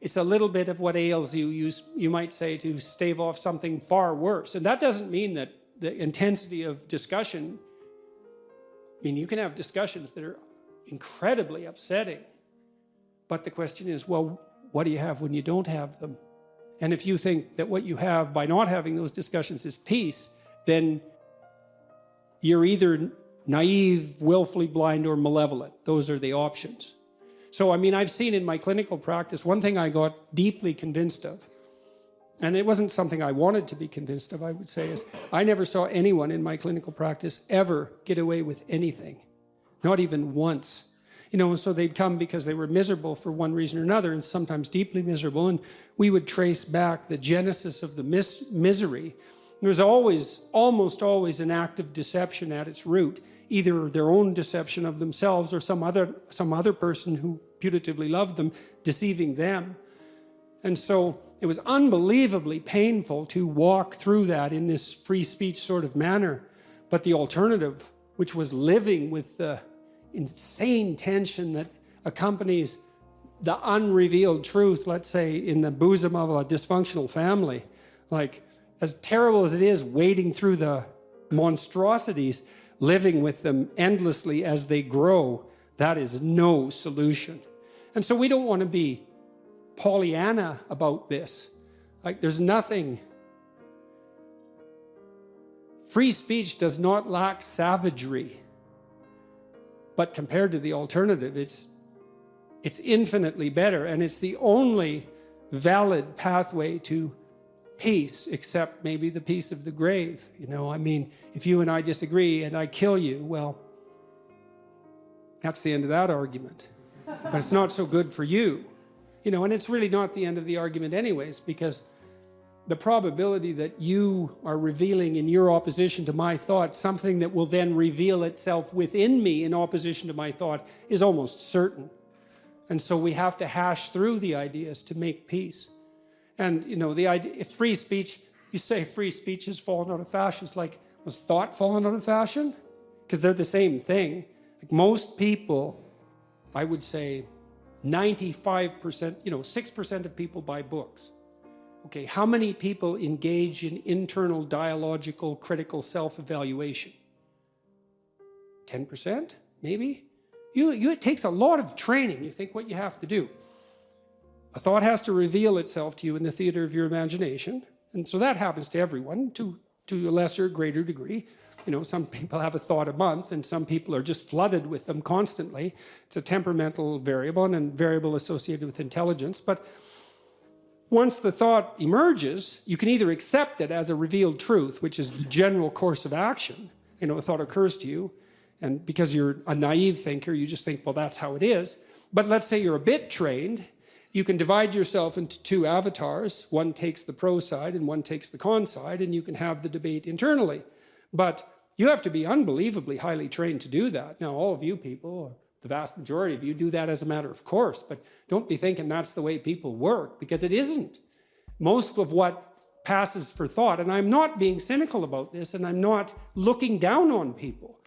it's a little bit of what ails you, you might say, to stave off something far worse. And that doesn't mean that the intensity of discussion, I mean, you can have discussions that are incredibly upsetting. But the question is, well, what do you have when you don't have them? And if you think that what you have by not having those discussions is peace, then you're either naive, willfully blind, or malevolent. Those are the options. So, I mean, I've seen in my clinical practice, one thing I got deeply convinced of, and it wasn't something I wanted to be convinced of, I would say, is I never saw anyone in my clinical practice ever get away with anything. Not even once. You know, so they'd come because they were miserable for one reason or another, and sometimes deeply miserable, and we would trace back the genesis of the misery. There was almost always an act of deception at its root, either their own deception of themselves or some other person who putatively loved them, deceiving them. And so it was unbelievably painful to walk through that in this free speech sort of manner. But the alternative, which was living with the insane tension that accompanies the unrevealed truth, let's say, in the bosom of a dysfunctional family, like, as terrible as it is, wading through the monstrosities, living with them endlessly as they grow, that is no solution. And so we don't want to be Pollyanna about this. Like, there's nothing. Free speech does not lack savagery. But compared to the alternative, it's infinitely better. And it's the only valid pathway to peace, except maybe the peace of the grave. You know, I mean, if you and I disagree and I kill you, well, that's the end of that argument. But it's not so good for you. You know, and it's really not the end of the argument anyways, because the probability that you are revealing in your opposition to my thought something that will then reveal itself within me in opposition to my thought is almost certain. And so we have to hash through the ideas to make peace. And, you know, the idea, if free speech, you say free speech has fallen out of fashion. It's like, was thought fallen out of fashion? Because they're the same thing. Like, most people, I would say 95%, 6% of people buy books. Okay, how many people engage in internal dialogical critical self-evaluation? 10%, maybe? It takes a lot of training. You think what you have to do. A thought has to reveal itself to you in the theater of your imagination. And so that happens to everyone to a lesser or greater degree. You know, some people have a thought a month and some people are just flooded with them constantly. It's a temperamental variable and a variable associated with intelligence. But once the thought emerges, you can either accept it as a revealed truth, which is the general course of action. You know, a thought occurs to you, and because you're a naive thinker, you just think, well, that's how it is. But let's say you're a bit trained. You can divide yourself into two avatars. One takes the pro side and one takes the con side, and you can have the debate internally. But you have to be unbelievably highly trained to do that. Now, all of you people, or the vast majority of you, do that as a matter of course, but don't be thinking that's the way people work, because it isn't. Most of what passes for thought, and I'm not being cynical about this, and I'm not looking down on people.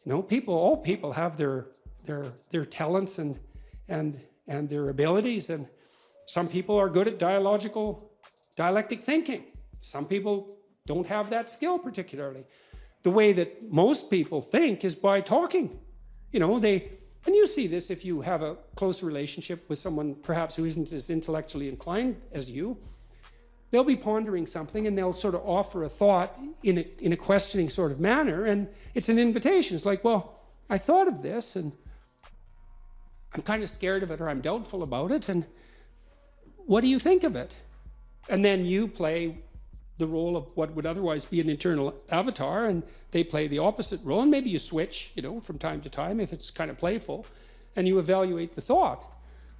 You know, all people have their talents and their abilities, and some people are good at dialectic thinking. Some people don't have that skill particularly. The way that most people think is by talking. You know, and you see this if you have a close relationship with someone perhaps who isn't as intellectually inclined as you. They'll be pondering something and they'll sort of offer a thought in a questioning sort of manner, and it's an invitation. It's like, well, I thought of this and I'm kind of scared of it, or I'm doubtful about it, and what do you think of it? And then you play the role of what would otherwise be an internal avatar, and they play the opposite role, and maybe you switch, from time to time if it's kind of playful, and you evaluate the thought.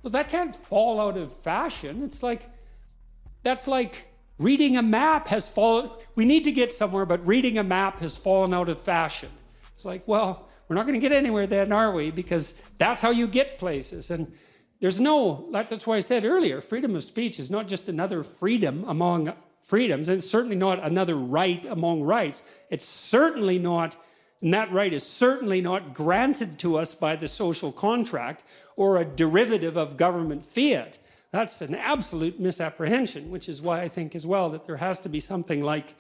Well, that can't fall out of fashion. That's like reading a map has fallen. We need to get somewhere, but reading a map has fallen out of fashion. It's like, well, we're not going to get anywhere then, are we? Because that's how you get places. And that's why I said earlier, freedom of speech is not just another freedom among freedoms, and it's certainly not another right among rights. It's certainly not, and that right is certainly not granted to us by the social contract or a derivative of government fiat. That's an absolute misapprehension, which is why I think as well that there has to be something like,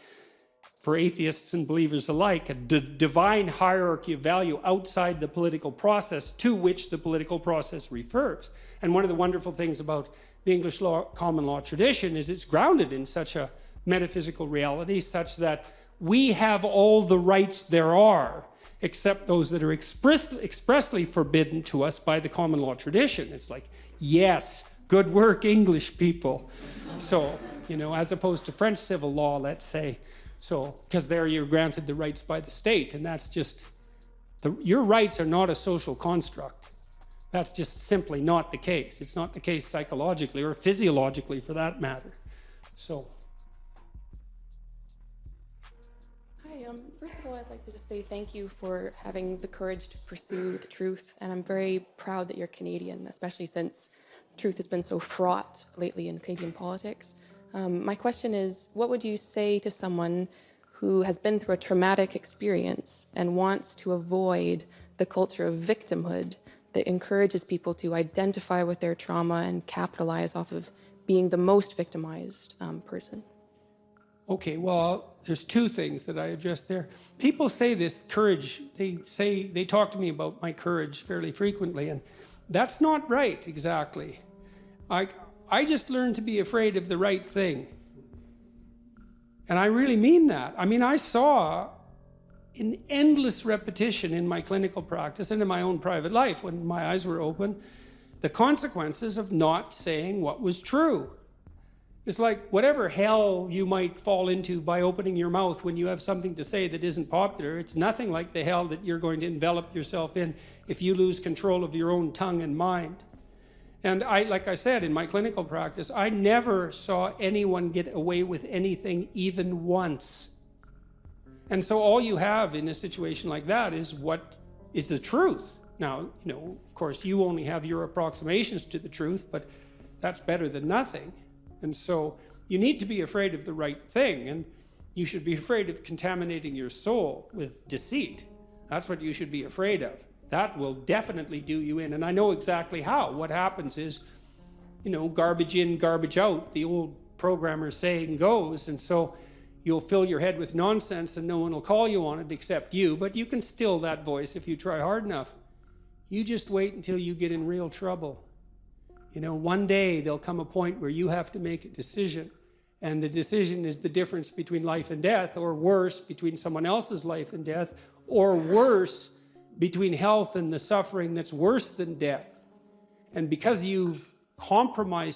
for atheists and believers alike, a divine hierarchy of value outside the political process to which the political process refers. And one of the wonderful things about the English common law tradition is it's grounded in such a metaphysical reality such that we have all the rights there are, except those that are expressly forbidden to us by the common law tradition. It's like, yes, good work, English people. So, as opposed to French civil law, let's say. So, because there you're granted the rights by the state, and that's just, your rights are not a social construct. That's just simply not the case. It's not the case psychologically or physiologically for that matter. So. Hi, first of all, I'd like to just say thank you for having the courage to pursue the truth, and I'm very proud that you're Canadian, especially since truth has been so fraught lately in Canadian politics. My question is, what would you say to someone who has been through a traumatic experience and wants to avoid the culture of victimhood that encourages people to identify with their trauma and capitalize off of being the most victimized person? Okay, well, there's two things that I addressed there. People say this courage, they talk to me about my courage fairly frequently, and that's not right exactly. I just learned to be afraid of the right thing. And I really mean that. I mean, I saw in endless repetition in my clinical practice and in my own private life, when my eyes were open, the consequences of not saying what was true. It's like whatever hell you might fall into by opening your mouth when you have something to say that isn't popular, it's nothing like the hell that you're going to envelop yourself in if you lose control of your own tongue and mind. And like I said, in my clinical practice, I never saw anyone get away with anything even once. And so all you have in a situation like that is what is the truth. Now, of course, you only have your approximations to the truth, but that's better than nothing. And so you need to be afraid of the right thing, and you should be afraid of contaminating your soul with deceit. That's what you should be afraid of. That will definitely do you in, and I know exactly how. What happens is, garbage in, garbage out, the old programmer saying goes, and so you'll fill your head with nonsense and no one will call you on it except you, but you can still that voice if you try hard enough. You just wait until you get in real trouble. One day there'll come a point where you have to make a decision, and the decision is the difference between life and death, or worse, between someone else's life and death, or worse, between health and the suffering that's worse than death. And because you've compromised